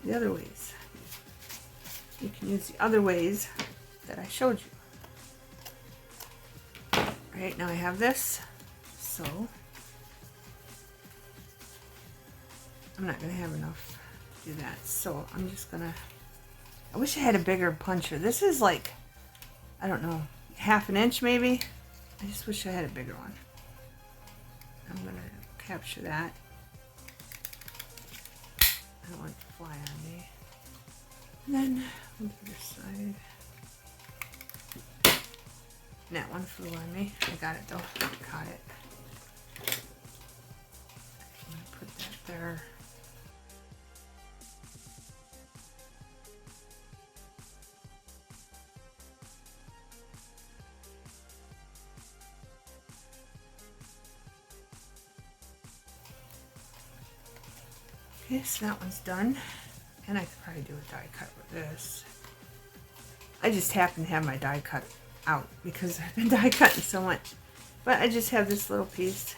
The other ways. You can use the other ways that I showed you. Right, now I have this, so I'm not going to have enough to do that. So I'm just going to, I wish I had a bigger puncher. This is like, I don't know, 1/2 inch maybe. I just wish I had a bigger one. I'm going to capture that. I don't want it to fly on me. And then on the other side. And that one flew on me. I got it though. I caught it. I'm going to put that there. Okay, so that one's done. And I could probably do a die cut with this. I just happen to have my die cut out because I've been die cutting so much. But I just have this little piece.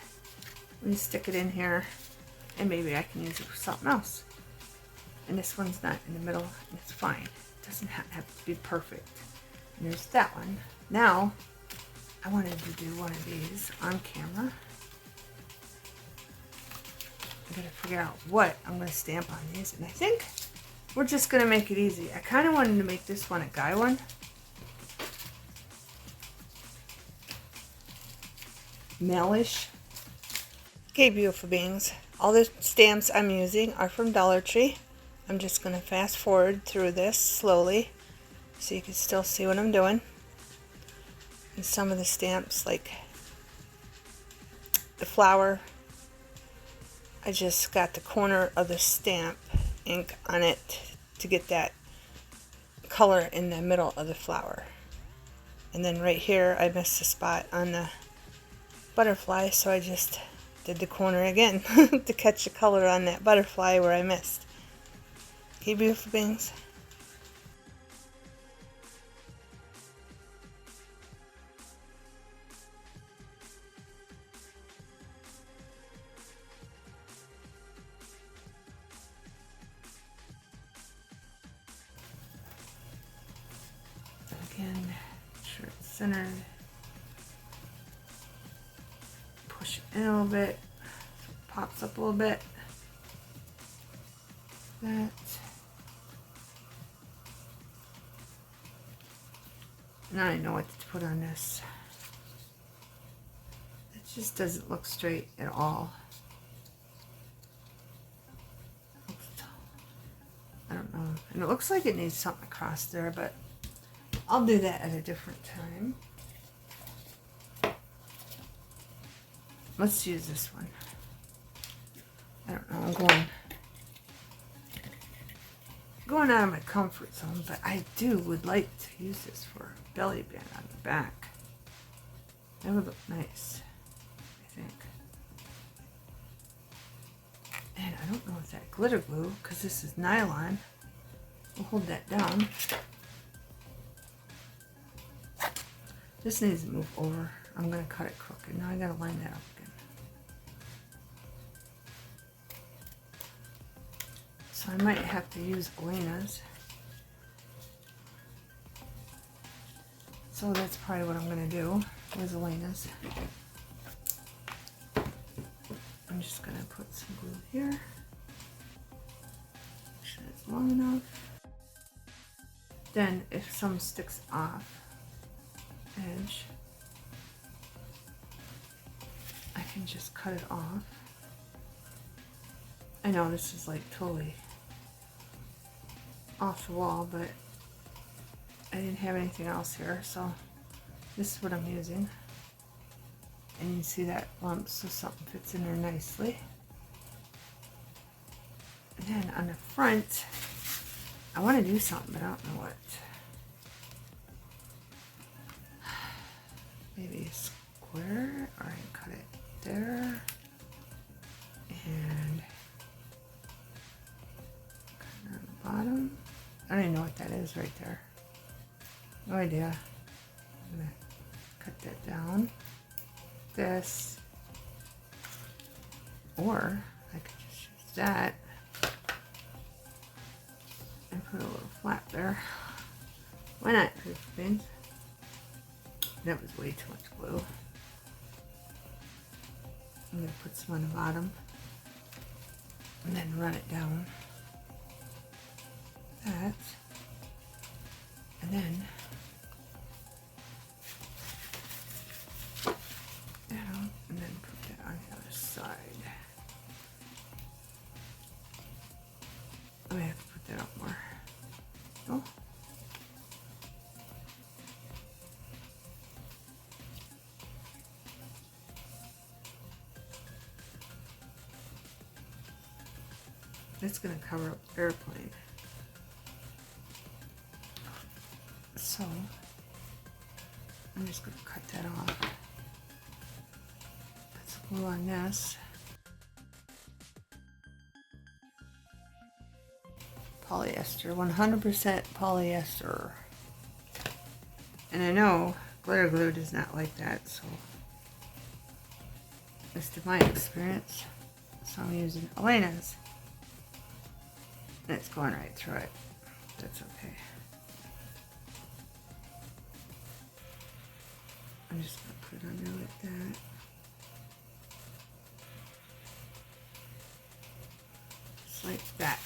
Let me stick it in here, and maybe I can use it for something else. And this one's not in the middle, and it's fine. It doesn't have to be perfect. And there's that one. Now, I wanted to do one of these on camera. I gotta figure out what I'm gonna stamp on these, and I think we're just gonna make it easy. I kind of wanted to make this one a guy one. Malish. Okay, beautiful beings. All the stamps I'm using are from Dollar Tree. I'm just going to fast forward through this slowly so you can still see what I'm doing. And some of the stamps, like the flower, I just got the corner of the stamp ink on it to get that color in the middle of the flower. And then right here I missed a spot on the butterfly, so I just did the corner again to catch the color on that butterfly where I missed. Okay, beautiful beings. Again, make sure it's centered. Push it in a little bit so it pops up a little bit. That. Now I know what to put on this. It just doesn't look straight at all. I don't know. And it looks like it needs something across there, but I'll do that at a different time. Let's use this one. I don't know, I'm going out of my comfort zone, but I would like to use this for a belly band on the back. That would look nice, I think. And I don't know if that glitter glue, because this is nylon, will hold that down. This needs to move over. I'm going to cut it crooked. Now I got to line that up again. So I might have to use Elena's. So that's probably what I'm going to do with Elena's. I'm just going to put some glue here. Make sure it's long enough. Then if some sticks off edge, I can just cut it off. I know this is like totally off the wall, but I didn't have anything else here, so this is what I'm using. And you can see that lump, so something fits in there nicely. And then on the front, I want to do something, but I don't know what. Maybe a square, or I can cut it there. And cut it on the bottom. I don't even know what that is right there. No idea. I'm gonna cut that down. This. Or I could just use that and put a little flap there. Why not? That was way too much glue. I'm going to put some on the bottom and then run it down. That. And then down, and then put that on the other side. I may have to put that up more. Oh. It's going to cover up the airplane. So, I'm just going to cut that off. Put some glue on this. polyester, 100% polyester. And I know glitter glue does not like that, so just in my experience. So I'm using Elena's. And it's going right through it. That's okay. I'm just going to put it on there like that. Just like that.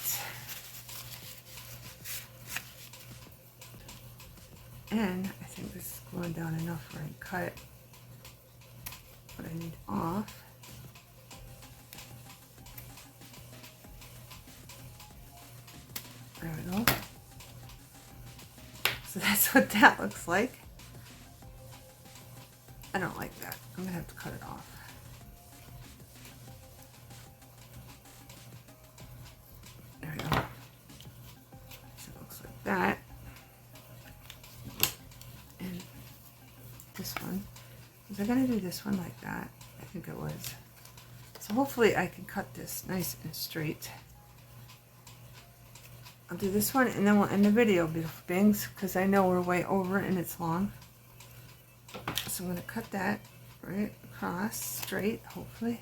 And I think this is going down enough where I can cut what I need off. There we go. So that's what that looks like. I don't like that. I'm going to have to cut it off. There we go. So it looks like that. And this one. Was I going to do this one like that? I think it was. So hopefully I can cut this nice and straight. I'll do this one and then we'll end the video, beautiful beings, because I know we're way over and it's long. So I'm going to cut that right across, straight, hopefully.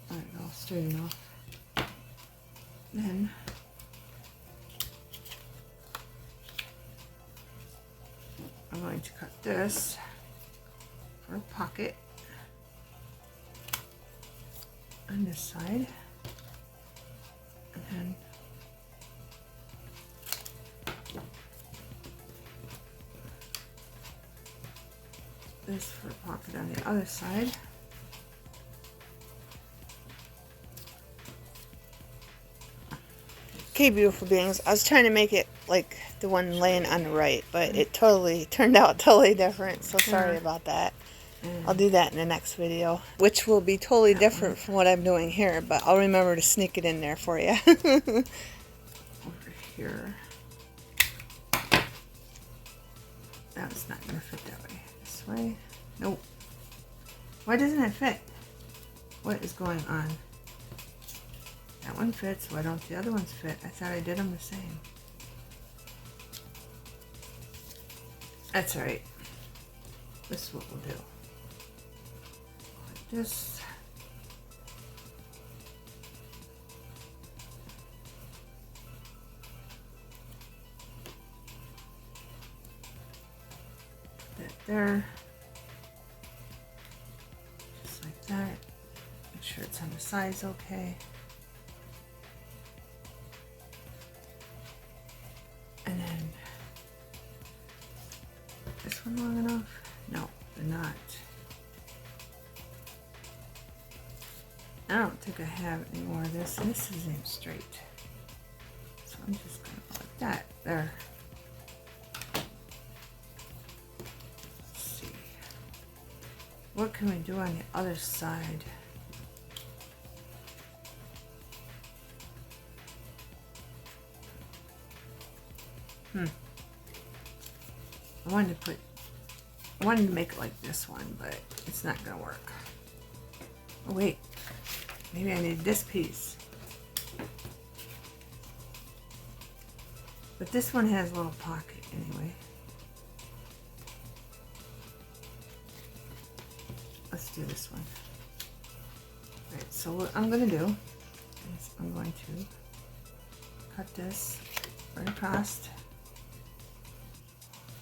There we go, straight enough. Then I'm going to cut this for a pocket on this side. And then this for a pocket on the other side. Okay, beautiful beings. I was trying to make it like the one laying on the right, but it totally turned out totally different. So sorry about that. I'll do that in the next video, which will be totally different from what I'm doing here, but I'll remember to sneak it in there for you. Over here. That's not going to fit that way. This way. Nope. Why doesn't it fit? What is going on? That one fits. Why don't the other ones fit? I thought I did them the same. That's alright. This is what we'll do. Like this. Put that there. Just like that. Make sure it's on the sides okay. And then, this one long enough? No, they're not. I don't think I have any more of this. This isn't straight. So I'm just going to go like that. There. Let's see. What can we do on the other side? I wanted to make it like this one, but it's not gonna work. Oh wait, maybe I need this piece. But this one has a little pocket anyway. Let's do this one. Alright, so what I'm gonna do is I'm going to cut this right across.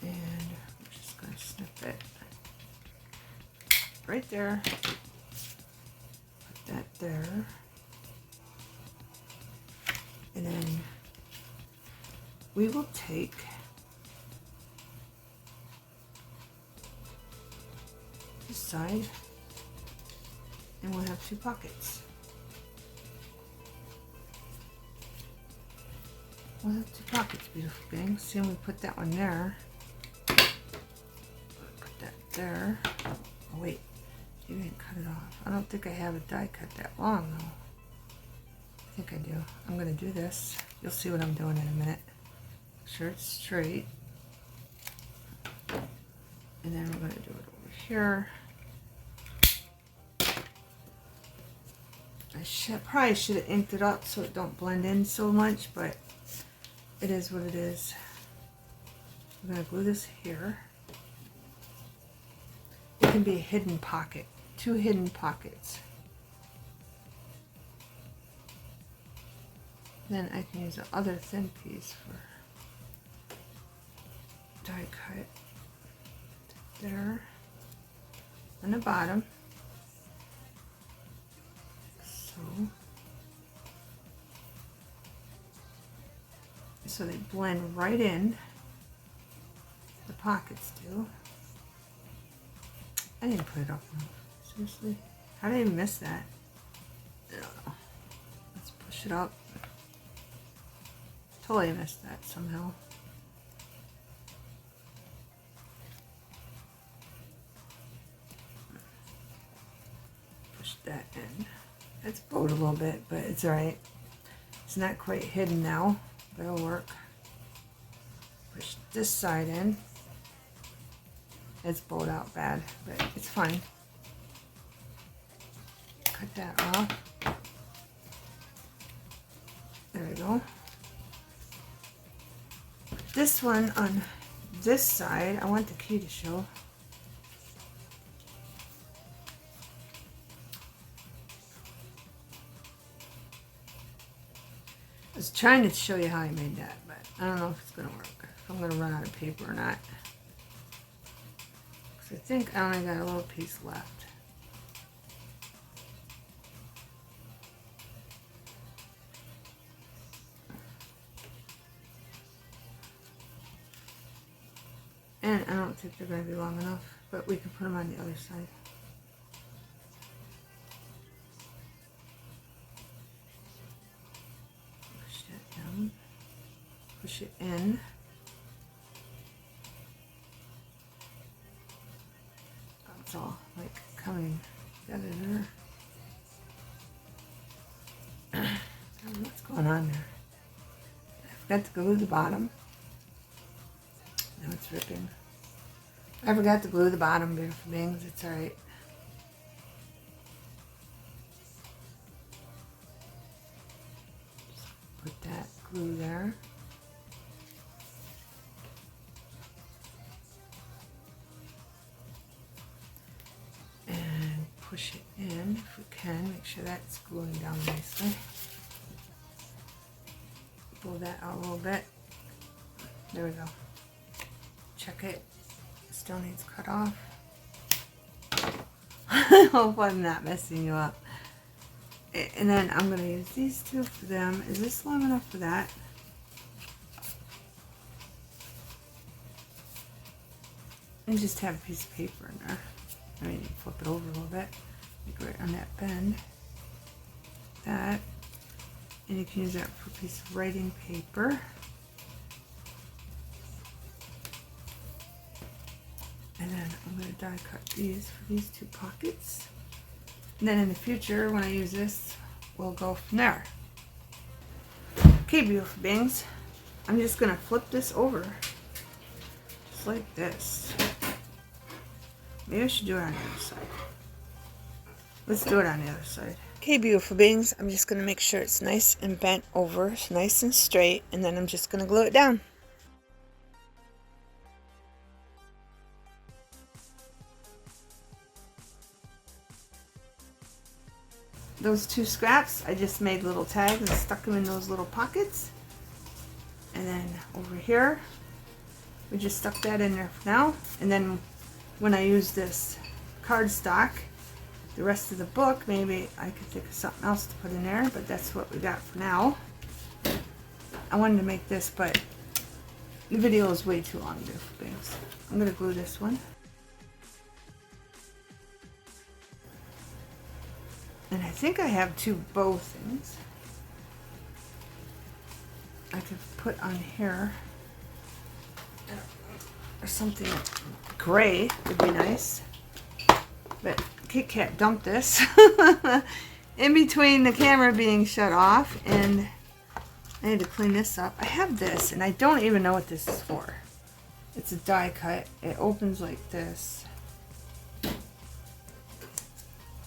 And I'm just going to snip it right there. Put that there. And then we will take this side and we'll have two pockets. We'll have two pockets, beautiful beings. See, we put that one there. There. Oh wait, you didn't cut it off. I don't think I have a die cut that long though. I think I do. I'm going to do this. You'll see what I'm doing in a minute. Make sure it's straight. And then we're going to do it over here. probably should have inked it up so it don't blend in so much, but it is what it is. I'm going to glue this here. It can be a hidden pocket, 2 hidden pockets. Then I can use the other thin piece for die cut there on the bottom. So they blend right in. The pockets do. I didn't put it up enough. Seriously, how did I miss that? I don't know. Let's push it up. Totally missed that somehow. Push that in. It's bowed a little bit, but it's alright. It's not quite hidden now, but it'll work. Push this side in. It's bowed out bad, but it's fine. Cut that off. There we go. This one on this side, I want the key to show. I was trying to show you how I made that, but I don't know if it's going to work. If I'm going to run out of paper or not. Because I think I only got a little piece left. And I don't think they're going to be long enough, but we can put them on the other side. Push that down. Push it in. It's all like coming together there. What's going on there? I forgot to glue the bottom. Now it's ripping. I forgot to glue the bottom, beautiful beings. It's alright. Put that glue there. And push it in if we can. Make sure that's gluing down nicely. Pull that out a little bit. There we go. Check it. Still needs cut off. I hope I'm not messing you up. And then I'm going to use these two for them. Is this long enough for that? And just have a piece of paper in there. I mean, flip it over a little bit. Like right on that bend. That. And you can use that for a piece of writing paper. And then I'm going to die cut these for these 2 pockets. And then in the future, when I use this, we'll go from there. Okay, beautiful beings. I'm just going to flip this over. Just like this. Maybe I should do it on the other side. Let's do it on the other side. Okay, beautiful beings. I'm just going to make sure it's nice and bent over, nice and straight, and then I'm just going to glue it down. Those 2 scraps, I just made little tags and stuck them in those little pockets. And then over here, we just stuck that in there for now. And then when I use this cardstock, the rest of the book, maybe I could think of something else to put in there, but that's what we got for now. I wanted to make this, but the video is way too long, beautiful things. I'm going to glue this one. And I think I have 2 bow things I could put on here. Or something gray would be nice. But Kit Kat dumped this in between the camera being shut off, and I need to clean this up. I have this, and I don't even know what this is for. It's a die cut. It opens like this.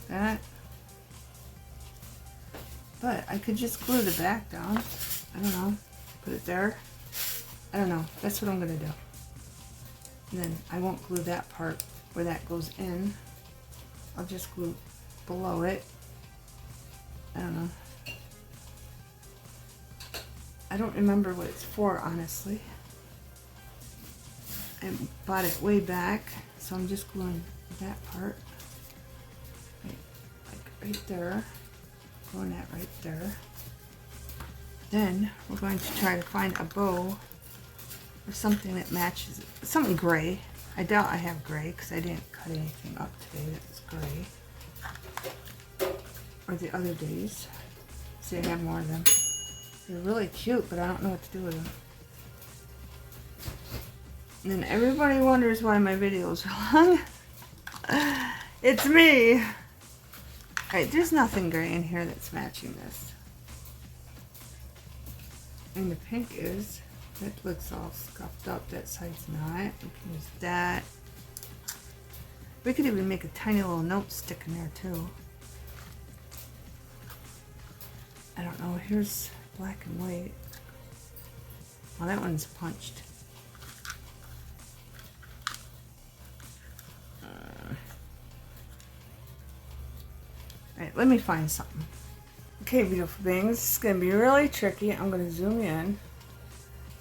That. But I could just glue the back down. I don't know. Put it there. I don't know. That's what I'm going to do. And then I won't glue that part where that goes in. I'll just glue below it. I don't know. I don't remember what it's for, honestly. I bought it way back, so I'm just gluing that part. Right there. Gluing that right there. Then we're going to try to find a bow or something that matches it. Something gray. I doubt I have gray because I didn't cut anything up today that was gray. Or the other days. See, I have more of them. They're really cute, but I don't know what to do with them. And then everybody wonders why my videos are long. It's me! Alright, there's nothing gray in here that's matching this. And the pink is. That looks all scuffed up. That side's not. We can use that. We could even make a tiny little note stick in there too. I don't know. Here's black and white. Well, that one's punched. Alright, let me find something. Okay, beautiful beings. This is going to be really tricky. I'm going to zoom in.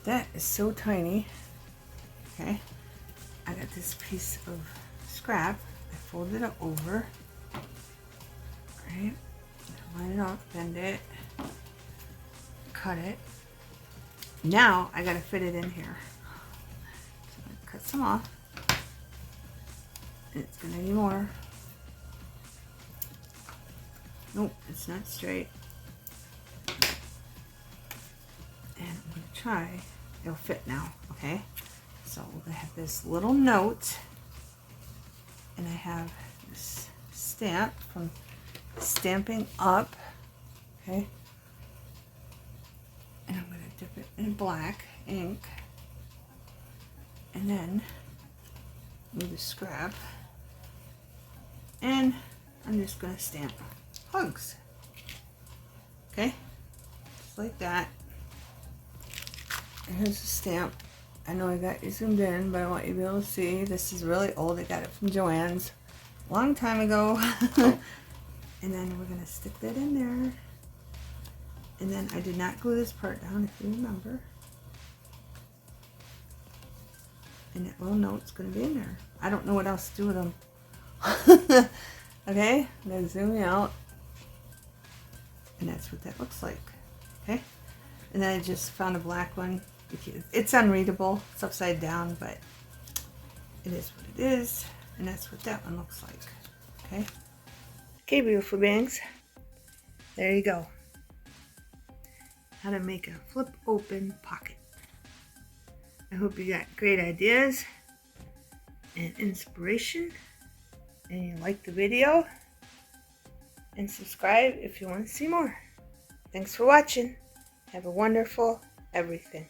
That is so tiny. Okay. I got this piece of scrap. I folded it over. Right. Line it up, bend it, cut it. Now I gotta fit it in here. So I'm gonna cut some off. And it's gonna need more. Nope, it's not straight. And I'm gonna try. It'll fit now, okay? So I have this little note, and I have this stamp from Stampin' Up, okay? And I'm gonna dip it in black ink, and then move the scrap, and I'm just gonna stamp hugs, okay? Just like that. And here's the stamp. I know I got you zoomed in, but I want you to be able to see. This is really old. I got it from Joann's a long time ago. And then we're going to stick that in there. And then I did not glue this part down, if you remember. And that little note's going to be in there. I don't know what else to do with them. Okay, I'm going to zoom you out. And that's what that looks like. Okay? And then I just found a black one. It's unreadable. It's upside down, but it is what it is. And that's what that one looks like. Okay? Okay, beautiful beings. There you go. How to make a flip open pocket. I hope you got great ideas and inspiration. And you like the video. And subscribe if you want to see more. Thanks for watching. Have a wonderful everything.